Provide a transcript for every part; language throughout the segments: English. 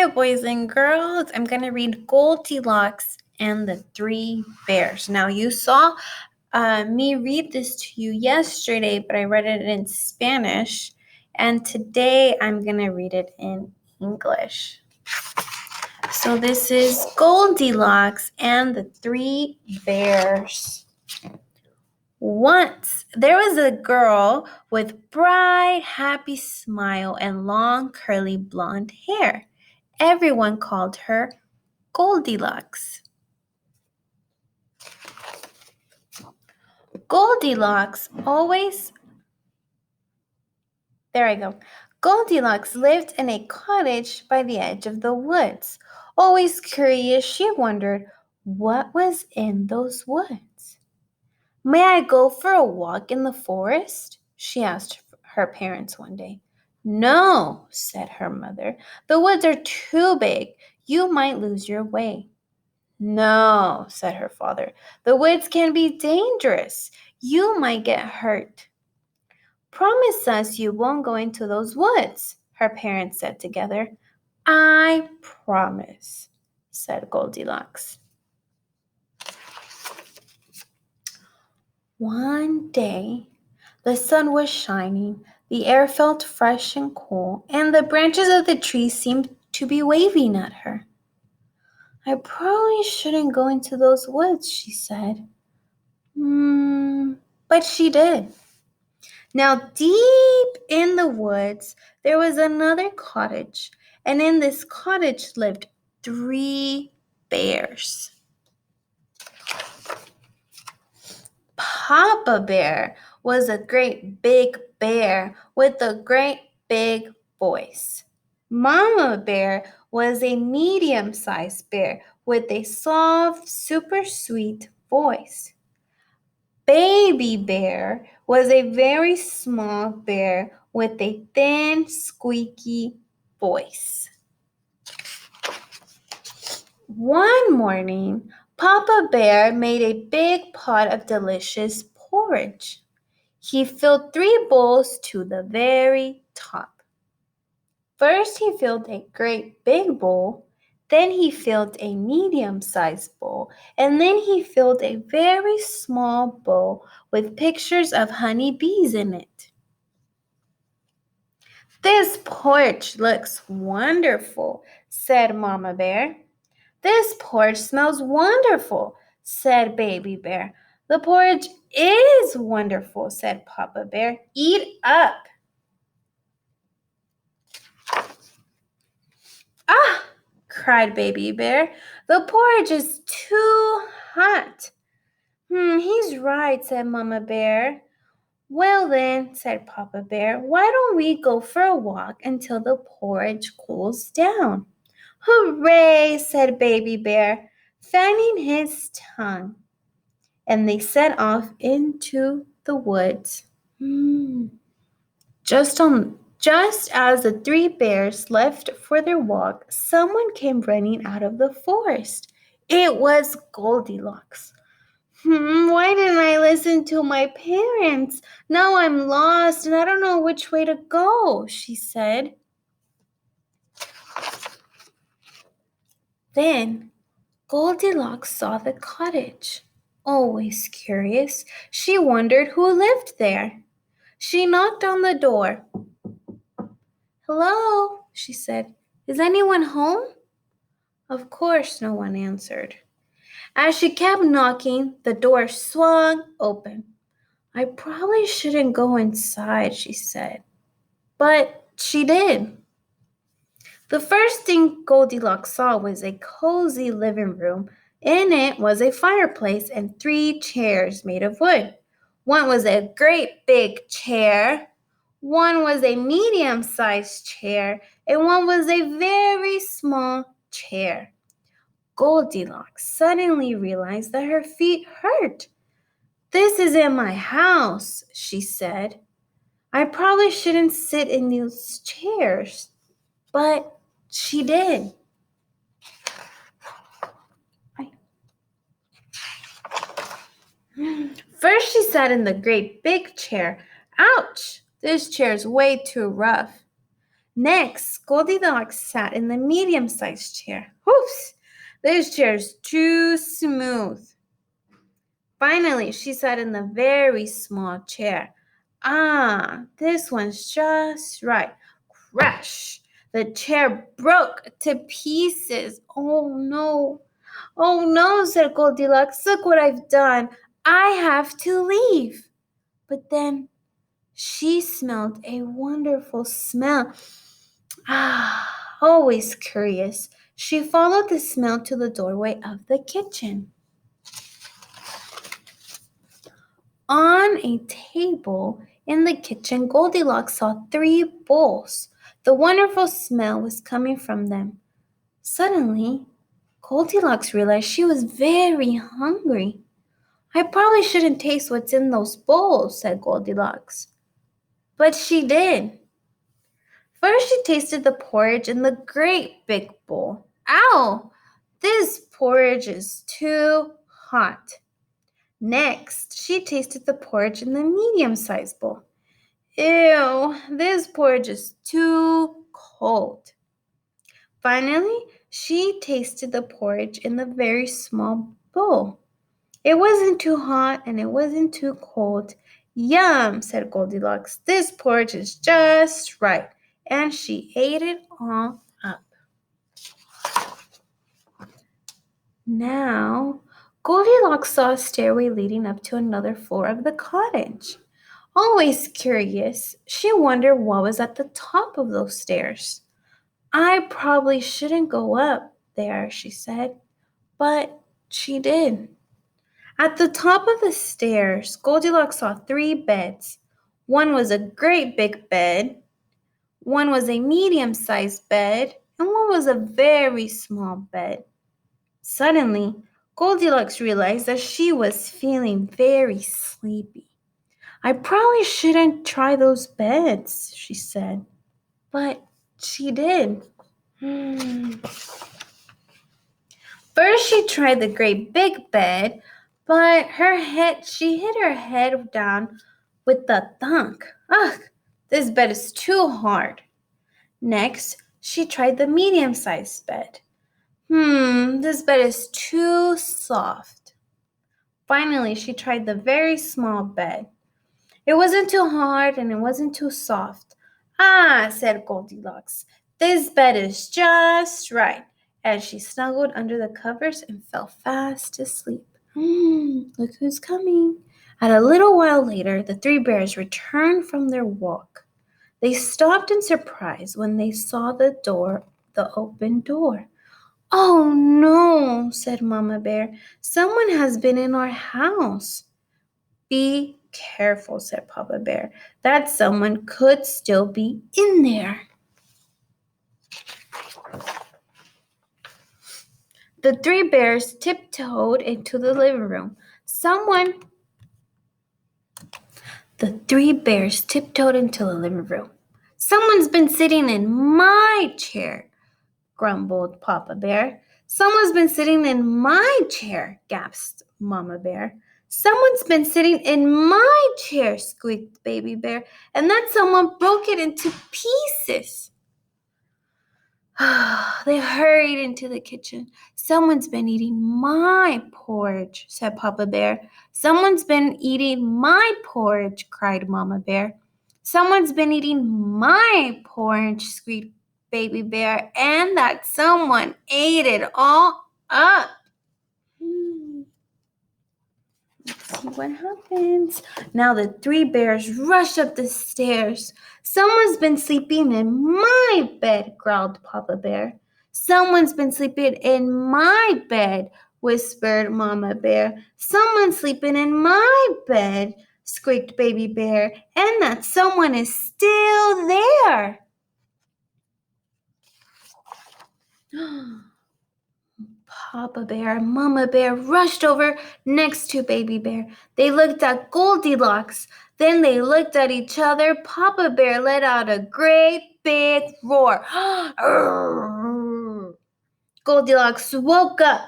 Hi, boys and girls. I'm going to read Goldilocks and the Three Bears. Now, you saw me read this to you yesterday, but I read it in Spanish. And today I'm going to read it in English. So this is Goldilocks and the Three Bears. Once there was a girl with bright, happy smile and long, curly blonde hair. Everyone called her Goldilocks. Goldilocks Goldilocks lived in a cottage by the edge of the woods. Always curious, she wondered what was in those woods. May I go for a walk in the forest? She asked her parents one day. No, said her mother. The woods are too big. You might lose your way. No, said her father. The woods can be dangerous. You might get hurt. Promise us you won't go into those woods, her parents said together. I promise, said Goldilocks. One day, the sun was shining, the air felt fresh and cool, and the branches of the trees seemed to be waving at her. I probably shouldn't go into those woods, she said. But she did. Now, deep in the woods, there was another cottage, and in this cottage lived 3 bears. Papa Bear was a great big bear with a great big voice. Mama Bear was a medium-sized bear with a soft, super sweet voice. Baby Bear was a very small bear with a thin, squeaky voice. One morning, Papa Bear made a big pot of delicious porridge. He filled 3 bowls to the very top. First, he filled a great big bowl. Then he filled a medium-sized bowl, and then he filled a very small bowl with pictures of honeybees in it. This porridge looks wonderful, said Mama Bear. This porridge smells wonderful, said Baby Bear. The porridge is wonderful, said Papa Bear. Eat up. Ah, cried Baby Bear. The porridge is too hot. He's right, said Mama Bear. Well then, said Papa Bear, why don't we go for a walk until the porridge cools down? Hooray, said Baby Bear, fanning his tongue. And they set off into the woods. Just as the 3 bears left for their walk, someone came running out of the forest. It was Goldilocks. Why didn't I listen to my parents? Now I'm lost and I don't know which way to go, she said. Then Goldilocks saw the cottage. Always curious, she wondered who lived there. She knocked on the door. Hello, she said. Is anyone home? Of course, no one answered. As she kept knocking, the door swung open. I probably shouldn't go inside, she said. But she did. The first thing Goldilocks saw was a cozy living room. In it was a fireplace and 3 chairs made of wood. One was a great big chair, one was a medium-sized chair, and one was a very small chair. Goldilocks suddenly realized that her feet hurt. This isn't my house, she said. I probably shouldn't sit in these chairs. But she did. First, she sat in the great big chair. Ouch! This chair's way too rough. Next, Goldilocks sat in the medium-sized chair. Whoops! This chair's too smooth. Finally, she sat in the very small chair. Ah, this one's just right. Crash! The chair broke to pieces. Oh no! Oh no, said Goldilocks. Look what I've done. I have to leave. But then she smelled a wonderful smell. Ah, always curious. She followed the smell to the doorway of the kitchen. On a table in the kitchen, Goldilocks saw 3 bowls. The wonderful smell was coming from them. Suddenly, Goldilocks realized she was very hungry. I probably shouldn't taste what's in those bowls, said Goldilocks. But she did. First, she tasted the porridge in the great big bowl. Ow! This porridge is too hot. Next, she tasted the porridge in the medium-sized bowl. Ew, this porridge is too cold. Finally, she tasted the porridge in the very small bowl. It wasn't too hot and it wasn't too cold. Yum, said Goldilocks. This porridge is just right. And she ate it all up. Now, Goldilocks saw a stairway leading up to another floor of the cottage. Always curious, she wondered what was at the top of those stairs. I probably shouldn't go up there, she said, but she did. At the top of the stairs, Goldilocks saw 3 beds. One was a great big bed, one was a medium-sized bed, and one was a very small bed. Suddenly, Goldilocks realized that she was feeling very sleepy. I probably shouldn't try those beds, she said. But she did. First, she tried the great big bed, but she hit her head down with a thunk. Ugh, this bed is too hard. Next, she tried the medium-sized bed. This bed is too soft. Finally, she tried the very small bed. It wasn't too hard and it wasn't too soft. Ah, said Goldilocks, this bed is just right. And she snuggled under the covers and fell fast asleep. Look who's coming. At a little while later, the 3 bears returned from their walk. They stopped in surprise when they saw the open door. Oh no, said Mama Bear. Someone has been in our house. Be careful, said Papa Bear. That someone could still be in there. The 3 bears tiptoed into the living room. The 3 bears tiptoed into the living room. Someone's been sitting in my chair, grumbled Papa Bear. Someone's been sitting in my chair, gasped Mama Bear. Someone's been sitting in my chair, squeaked Baby Bear, and then someone broke it into pieces. They hurried into the kitchen. Someone's been eating my porridge, said Papa Bear. Someone's been eating my porridge, cried Mama Bear. Someone's been eating my porridge, squeaked Baby Bear, and that someone ate it all up. Let's see what happens. Now the 3 bears rushed up the stairs. Someone's been sleeping in my bed, growled Papa Bear. Someone's been sleeping in my bed, whispered Mama Bear. Someone's sleeping in my bed, squeaked Baby Bear, and that someone is still there. Papa Bear and Mama Bear rushed over next to Baby Bear. They looked at Goldilocks. Then they looked at each other. Papa Bear let out a great big roar. Goldilocks woke up.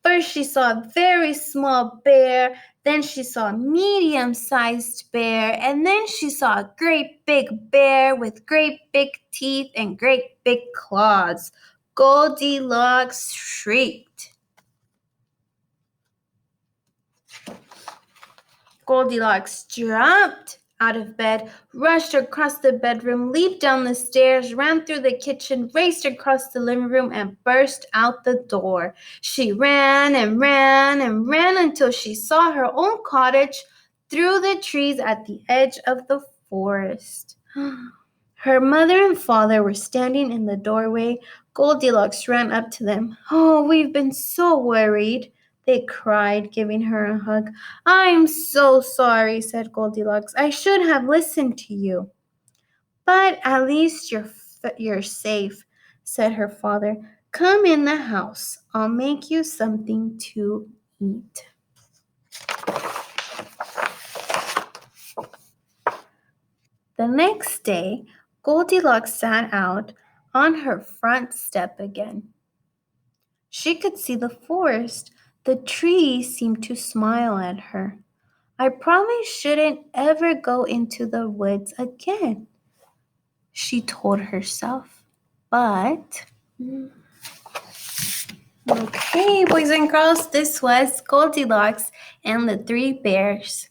First, she saw a very small bear. Then she saw a medium-sized bear, and then she saw a great big bear with great big teeth and great big claws. Goldilocks shrieked. Goldilocks jumped out of bed, rushed across the bedroom, leaped down the stairs, ran through the kitchen, raced across the living room, and burst out the door. She ran and ran and ran until she saw her own cottage through the trees at the edge of the forest. Her mother and father were standing in the doorway. Goldilocks ran up to them. "Oh, we've been so worried," they cried, giving her a hug. "I'm so sorry," said Goldilocks. "I should have listened to you." "But at least you're safe," said her father. "Come in the house. I'll make you something to eat." The next day, Goldilocks sat out on her front step again. She could see the forest. The trees seemed to smile at her. "I probably shouldn't ever go into the woods again," she told herself. But, okay, boys and girls, this was Goldilocks and the Three Bears.